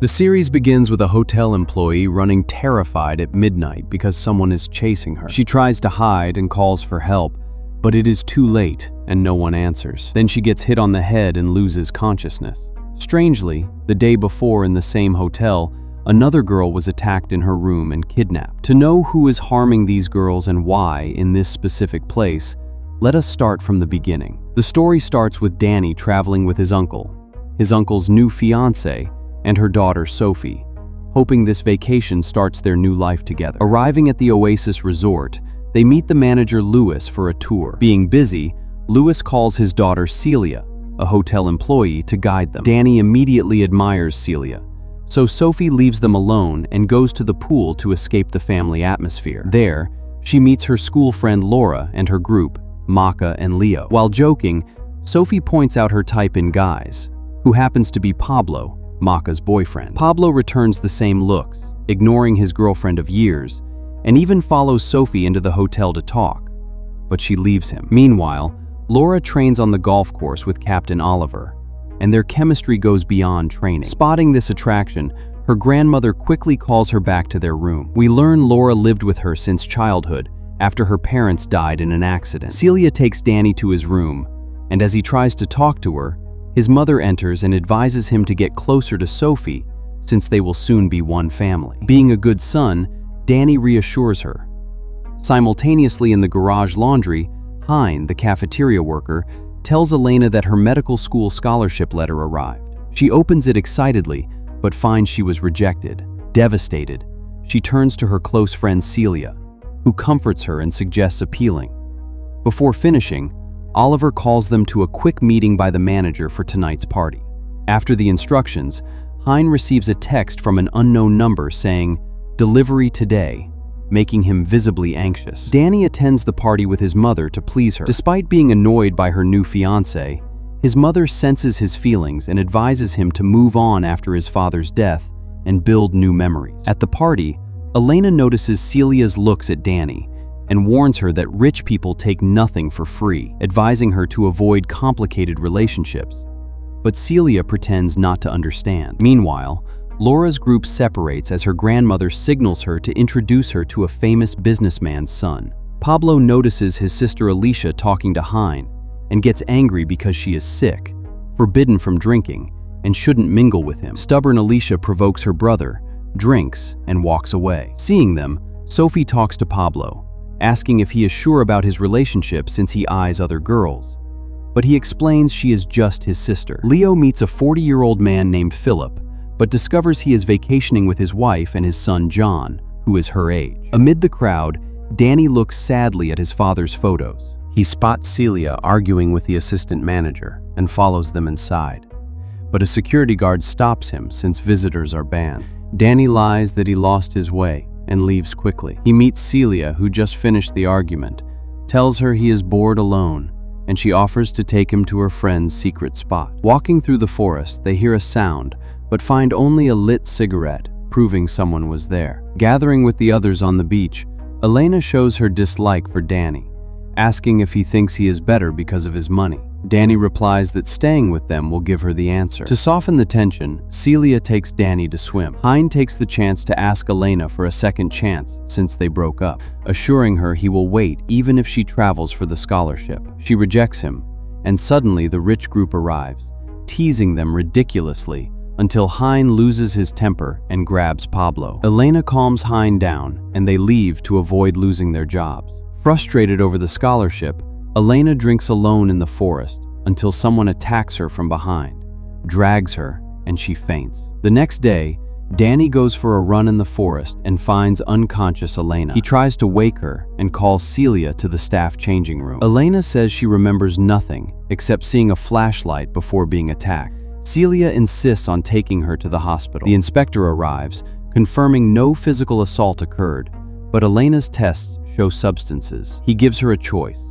The series begins with a hotel employee running terrified at midnight because someone is chasing her. She tries to hide and calls for help, but it is too late and no one answers. Then she gets hit on the head and loses consciousness. Strangely, the day before in the same hotel, another girl was attacked in her room and kidnapped. To know who is harming these girls and why in this specific place, let us start from the beginning. The story starts with Danny traveling with his uncle's new fiancée, and her daughter Sophie, hoping this vacation starts their new life together. Arriving at the Oasis resort, they meet the manager Lewis for a tour. Being busy, Lewis calls his daughter Celia, a hotel employee, to guide them. Danny immediately admires Celia, so Sophie leaves them alone and goes to the pool to escape the family atmosphere. There, she meets her school friend Laura and her group, Maka and Leo. While joking, Sophie points out her type in guys, who happens to be Pablo, Maka's boyfriend. Pablo returns the same looks, ignoring his girlfriend of years, and even follows Sophie into the hotel to talk, but she leaves him. Meanwhile, Laura trains on the golf course with Captain Oliver, and their chemistry goes beyond training. Spotting this attraction, her grandmother quickly calls her back to their room. We learn Laura lived with her since childhood after her parents died in an accident. Celia takes Danny to his room, and as he tries to talk to her, his mother enters and advises him to get closer to Sophie since they will soon be one family. Being a good son, Danny reassures her. Simultaneously in the garage laundry, Hein, the cafeteria worker, tells Elena that her medical school scholarship letter arrived. She opens it excitedly, but finds she was rejected. Devastated, she turns to her close friend Celia, who comforts her and suggests appealing. Before finishing, Oliver calls them to a quick meeting by the manager for tonight's party. After the instructions, Hein receives a text from an unknown number saying, "Delivery today," making him visibly anxious. Danny attends the party with his mother to please her. Despite being annoyed by her new fiancé, his mother senses his feelings and advises him to move on after his father's death and build new memories. At the party, Elena notices Celia's looks at Danny and warns her that rich people take nothing for free, advising her to avoid complicated relationships. But Celia pretends not to understand. Meanwhile, Laura's group separates as her grandmother signals her to introduce her to a famous businessman's son. Pablo notices his sister Alicia talking to Hein and gets angry because she is sick, forbidden from drinking, and shouldn't mingle with him. Stubborn Alicia provokes her brother, drinks, and walks away. Seeing them, Sophie talks to Pablo, asking if he is sure about his relationship since he eyes other girls. But he explains she is just his sister. Leo meets a 40-year-old man named Philip, but discovers he is vacationing with his wife and his son John, who is her age. Amid the crowd, Danny looks sadly at his father's photos. He spots Celia arguing with the assistant manager and follows them inside. But a security guard stops him since visitors are banned. Danny lies that he lost his way and leaves quickly. He meets Celia, who just finished the argument, tells her he is bored alone, and she offers to take him to her friend's secret spot. Walking through the forest, they hear a sound, but find only a lit cigarette, proving someone was there. Gathering with the others on the beach, Elena shows her dislike for Danny, asking if he thinks he is better because of his money. Danny replies that staying with them will give her the answer. To soften the tension, Celia takes Danny to swim. Hein takes the chance to ask Elena for a second chance since they broke up, assuring her he will wait even if she travels for the scholarship. She rejects him, and suddenly the rich group arrives, teasing them ridiculously until Hein loses his temper and grabs Pablo. Elena calms Hein down, and they leave to avoid losing their jobs. Frustrated over the scholarship, Elena drinks alone in the forest until someone attacks her from behind, drags her, and she faints. The next day, Danny goes for a run in the forest and finds unconscious Elena. He tries to wake her and calls Celia to the staff changing room. Elena says she remembers nothing except seeing a flashlight before being attacked. Celia insists on taking her to the hospital. The inspector arrives, confirming no physical assault occurred, but Elena's tests show substances. He gives her a choice: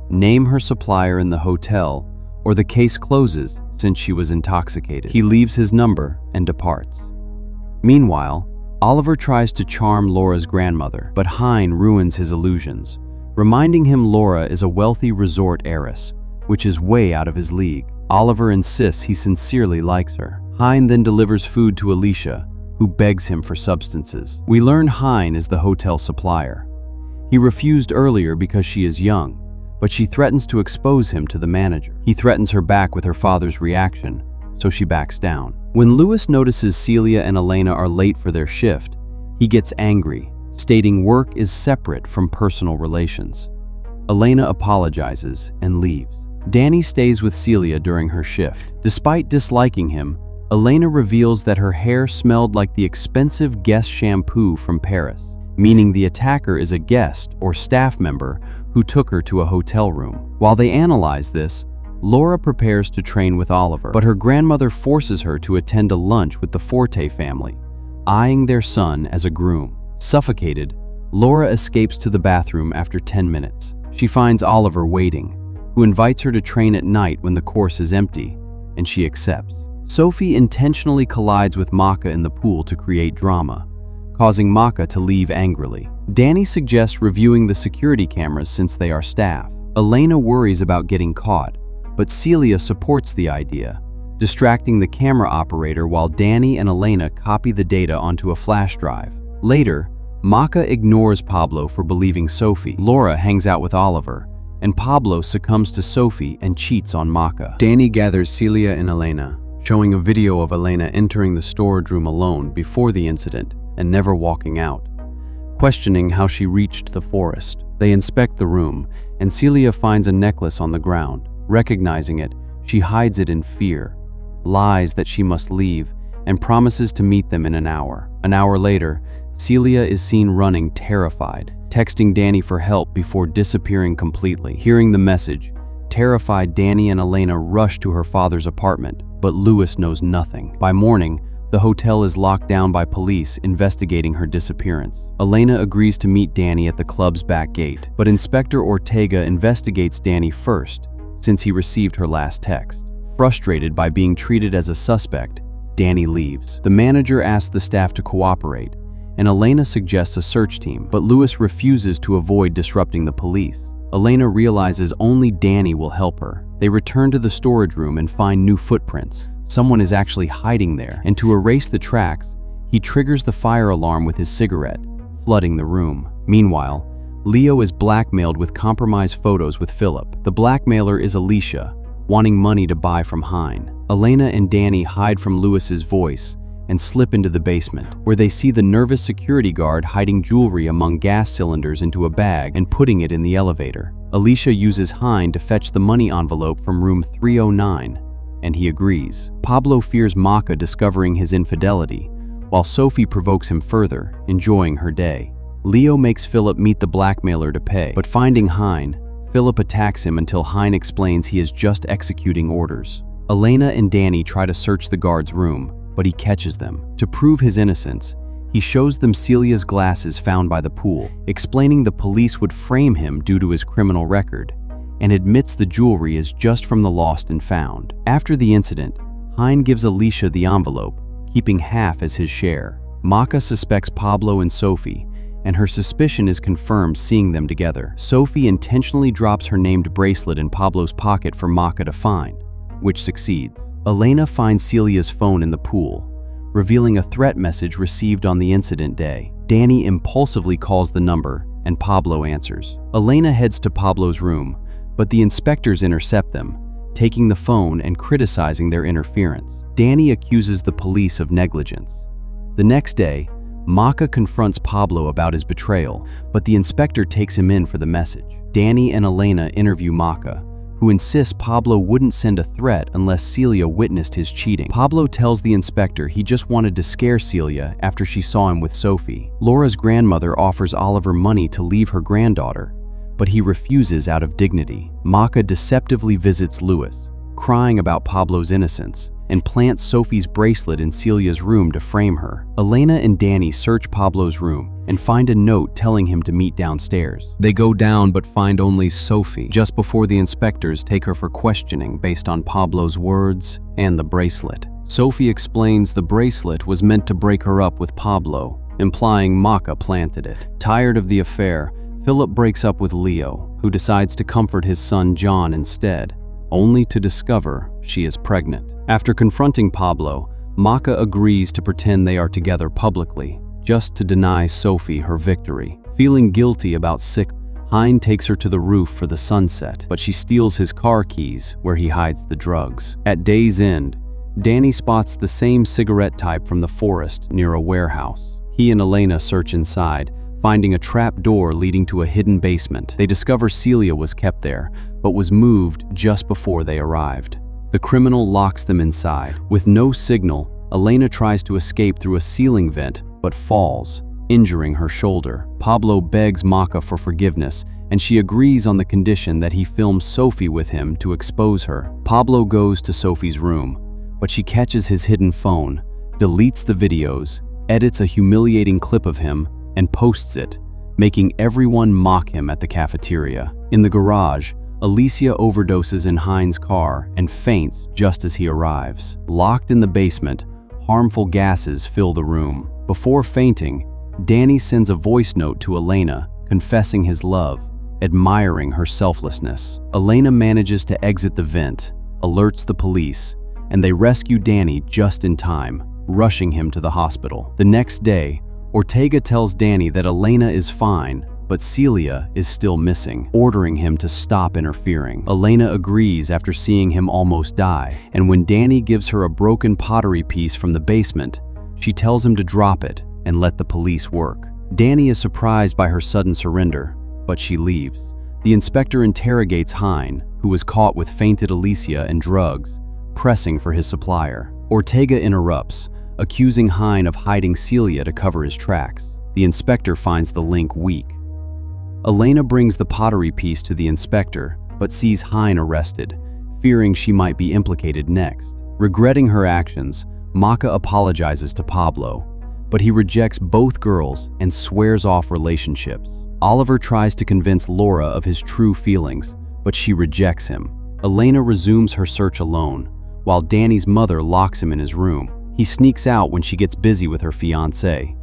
name her supplier in the hotel, or the case closes since she was intoxicated. He leaves his number and departs. Meanwhile, Oliver tries to charm Laura's grandmother, but Hein ruins his illusions, reminding him Laura is a wealthy resort heiress, which is way out of his league. Oliver insists he sincerely likes her, Hein then delivers food to Alicia, who begs him for substances. We learn Hein is the hotel supplier. He refused earlier because she is young, but she threatens to expose him to the manager. He threatens her back with her father's reaction, so she backs down. When Louis notices Celia and Elena are late for their shift, he gets angry, stating work is separate from personal relations. Elena apologizes and leaves. Danny stays with Celia during her shift. Despite disliking him, Elena reveals that her hair smelled like the expensive Guess shampoo from Paris, meaning the attacker is a guest or staff member who took her to a hotel room. While they analyze this, Laura prepares to train with Oliver, but her grandmother forces her to attend a lunch with the Forte family, eyeing their son as a groom. Suffocated, Laura escapes to the bathroom after 10 minutes. She finds Oliver waiting, who invites her to train at night when the course is empty, and she accepts. Sophie intentionally collides with Maka in the pool to create drama, causing Maka to leave angrily. Danny suggests reviewing the security cameras since they are staff. Elena worries about getting caught, but Celia supports the idea, distracting the camera operator while Danny and Elena copy the data onto a flash drive. Later, Maka ignores Pablo for believing Sophie. Laura hangs out with Oliver, and Pablo succumbs to Sophie and cheats on Maka. Danny gathers Celia and Elena, showing a video of Elena entering the storage room alone before the incident and never walking out, questioning how she reached the forest. They inspect the room, and Celia finds a necklace on the ground. Recognizing it, she hides it in fear, lies that she must leave, and promises to meet them in an hour. An hour later, Celia is seen running terrified, texting Danny for help before disappearing completely. Hearing the message, terrified Danny and Elena rush to her father's apartment, but Louis knows nothing. By morning, the hotel is locked down by police investigating her disappearance. Elena agrees to meet Danny at the club's back gate, but Inspector Ortega investigates Danny first, since he received her last text. Frustrated by being treated as a suspect, Danny leaves. The manager asks the staff to cooperate, and Elena suggests a search team, but Louis refuses to avoid disrupting the police. Elena realizes only Danny will help her. They return to the storage room and find new footprints. Someone is actually hiding there, and to erase the tracks, he triggers the fire alarm with his cigarette, flooding the room. Meanwhile, Leo is blackmailed with compromised photos with Philip. The blackmailer is Alicia, wanting money to buy from Hein. Elena and Danny hide from Louis's voice and slip into the basement, where they see the nervous security guard hiding jewelry among gas cylinders into a bag and putting it in the elevator. Alicia uses Hein to fetch the money envelope from room 309, and he agrees. Pablo fears Maka discovering his infidelity, while Sophie provokes him further, enjoying her day. Leo makes Philip meet the blackmailer to pay, but finding Hein, Philip attacks him until Hein explains he is just executing orders. Elena and Danny try to search the guard's room, but he catches them. To prove his innocence, he shows them Celia's glasses found by the pool, explaining the police would frame him due to his criminal record, and admits the jewelry is just from the lost and found. After the incident, Hein gives Alicia the envelope, keeping half as his share. Maka suspects Pablo and Sophie, and her suspicion is confirmed seeing them together. Sophie intentionally drops her named bracelet in Pablo's pocket for Maka to find, which succeeds. Elena finds Celia's phone in the pool, revealing a threat message received on the incident day. Danny impulsively calls the number, and Pablo answers. Elena heads to Pablo's room, but the inspectors intercept them, taking the phone and criticizing their interference. Danny accuses the police of negligence. The next day, Maka confronts Pablo about his betrayal, but the inspector takes him in for the message. Danny and Elena interview Maka, who insists Pablo wouldn't send a threat unless Celia witnessed his cheating. Pablo tells the inspector he just wanted to scare Celia after she saw him with Sophie. Laura's grandmother offers Oliver money to leave her granddaughter, but he refuses out of dignity. Maka deceptively visits Louis, crying about Pablo's innocence, and plants Sophie's bracelet in Celia's room to frame her. Elena and Danny search Pablo's room and find a note telling him to meet downstairs. They go down but find only Sophie, just before the inspectors take her for questioning based on Pablo's words and the bracelet. Sophie explains the bracelet was meant to break her up with Pablo, implying Maka planted it. Tired of the affair, Philip breaks up with Leo, who decides to comfort his son John instead, only to discover she is pregnant. After confronting Pablo, Maka agrees to pretend they are together publicly, just to deny Sophie her victory. Feeling guilty about Hein takes her to the roof for the sunset, but she steals his car keys where he hides the drugs. At day's end, Danny spots the same cigarette type from the forest near a warehouse. He and Elena search inside, finding a trap door leading to a hidden basement. They discover Celia was kept there, but was moved just before they arrived. The criminal locks them inside. With no signal, Elena tries to escape through a ceiling vent, but falls, injuring her shoulder. Pablo begs Maka for forgiveness, and she agrees on the condition that he films Sophie with him to expose her. Pablo goes to Sophie's room, but she catches his hidden phone, deletes the videos, edits a humiliating clip of him, and posts it, making everyone mock him at the cafeteria. In the garage, Alicia overdoses in Hein's car and faints just as he arrives. Locked in the basement, harmful gases fill the room. Before fainting, Danny sends a voice note to Elena, confessing his love, admiring her selflessness. Elena manages to exit the vent, alerts the police, and they rescue Danny just in time, rushing him to the hospital. The next day, Ortega tells Danny that Elena is fine, but Celia is still missing, ordering him to stop interfering. Elena agrees after seeing him almost die, and when Danny gives her a broken pottery piece from the basement, she tells him to drop it and let the police work. Danny is surprised by her sudden surrender, but she leaves. The inspector interrogates Hein, who was caught with fainted Alicia and drugs, pressing for his supplier. Ortega interrupts, accusing Hein of hiding Celia to cover his tracks. The inspector finds the link weak. Elena brings the pottery piece to the inspector, but sees Hein arrested, fearing she might be implicated next. Regretting her actions, Maka apologizes to Pablo, but he rejects both girls and swears off relationships. Oliver tries to convince Laura of his true feelings, but she rejects him. Elena resumes her search alone, while Danny's mother locks him in his room. He sneaks out when she gets busy with her fiancé.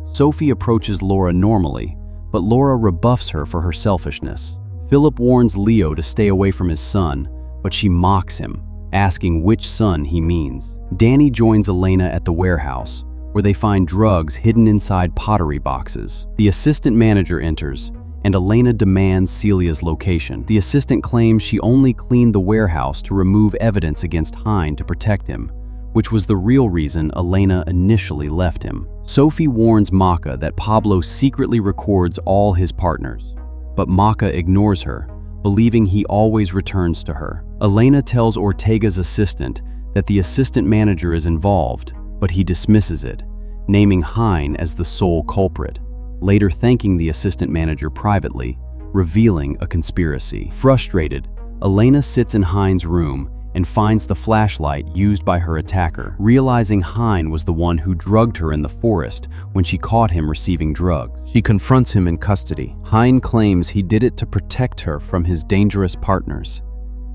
Sophie approaches Laura normally, but Laura rebuffs her for her selfishness. Philip warns Leo to stay away from his son, but she mocks him, asking which son he means. Danny joins Elena at the warehouse, where they find drugs hidden inside pottery boxes. The assistant manager enters, and Elena demands Celia's location. The assistant claims she only cleaned the warehouse to remove evidence against Hein to protect him, which was the real reason Elena initially left him. Sophie warns Maka that Pablo secretly records all his partners, but Maka ignores her, believing he always returns to her. Elena tells Ortega's assistant that the assistant manager is involved, but he dismisses it, naming Hein as the sole culprit, later thanking the assistant manager privately, revealing a conspiracy. Frustrated, Elena sits in Hein's room and finds the flashlight used by her attacker, realizing Hein was the one who drugged her in the forest when she caught him receiving drugs. She confronts him in custody. Hein claims he did it to protect her from his dangerous partners.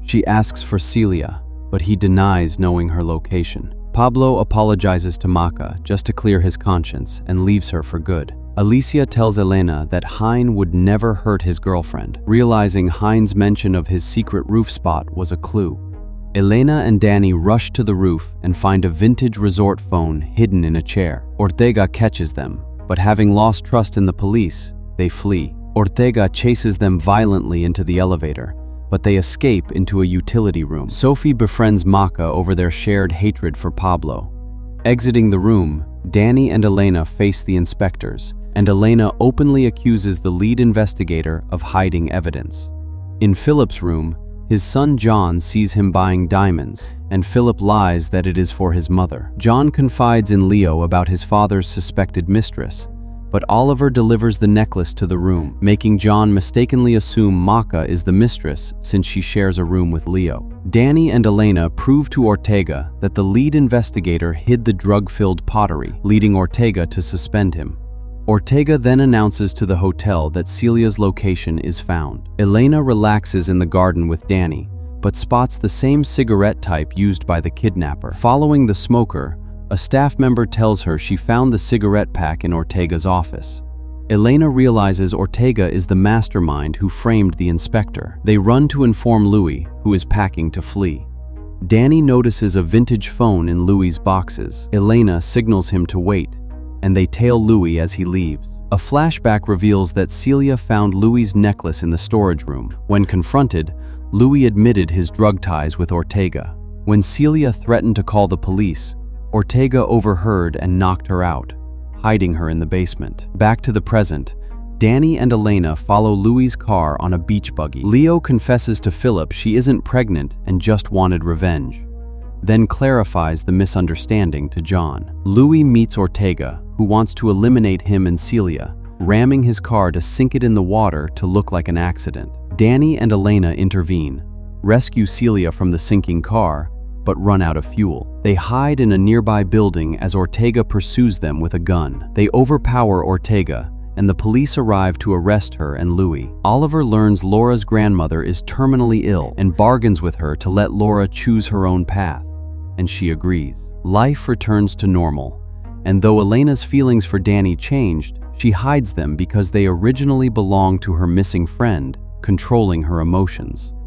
She asks for Celia, but he denies knowing her location. Pablo apologizes to Maka just to clear his conscience and leaves her for good. Alicia tells Elena that Hein would never hurt his girlfriend, realizing Hein's mention of his secret roof spot was a clue. Elena and Danny rush to the roof and find a vintage resort phone hidden in a chair. Ortega catches them, but having lost trust in the police, they flee. Ortega chases them violently into the elevator, but they escape into a utility room. Sophie befriends Maka over their shared hatred for Pablo. Exiting the room, Danny and Elena face the inspectors, and Elena openly accuses the lead investigator of hiding evidence. In Philip's room, his son John sees him buying diamonds, and Philip lies that it is for his mother. John confides in Leo about his father's suspected mistress, but Oliver delivers the necklace to the room, making John mistakenly assume Maka is the mistress since she shares a room with Leo. Danny and Elena prove to Ortega that the lead investigator hid the drug-filled pottery, leading Ortega to suspend him. Ortega then announces to the hotel that Celia's location is found. Elena relaxes in the garden with Danny, but spots the same cigarette type used by the kidnapper. Following the smoker, a staff member tells her she found the cigarette pack in Ortega's office. Elena realizes Ortega is the mastermind who framed the inspector. They run to inform Louis, who is packing to flee. Danny notices a vintage phone in Louis's boxes. Elena signals him to wait, and they tail Louis as he leaves. A flashback reveals that Celia found Louis's necklace in the storage room. When confronted, Louis admitted his drug ties with Ortega. When Celia threatened to call the police, Ortega overheard and knocked her out, hiding her in the basement. Back to the present, Danny and Elena follow Louis's car on a beach buggy. Leo confesses to Philip she isn't pregnant and just wanted revenge, then clarifies the misunderstanding to John. Louis meets Ortega, who wants to eliminate him and Celia, ramming his car to sink it in the water to look like an accident. Danny and Elena intervene, rescue Celia from the sinking car, but run out of fuel. They hide in a nearby building as Ortega pursues them with a gun. They overpower Ortega, and the police arrive to arrest her and Louis. Oliver learns Laura's grandmother is terminally ill and bargains with her to let Laura choose her own path, and she agrees. Life returns to normal, and though Elena's feelings for Danny changed, she hides them because they originally belonged to her missing friend, controlling her emotions.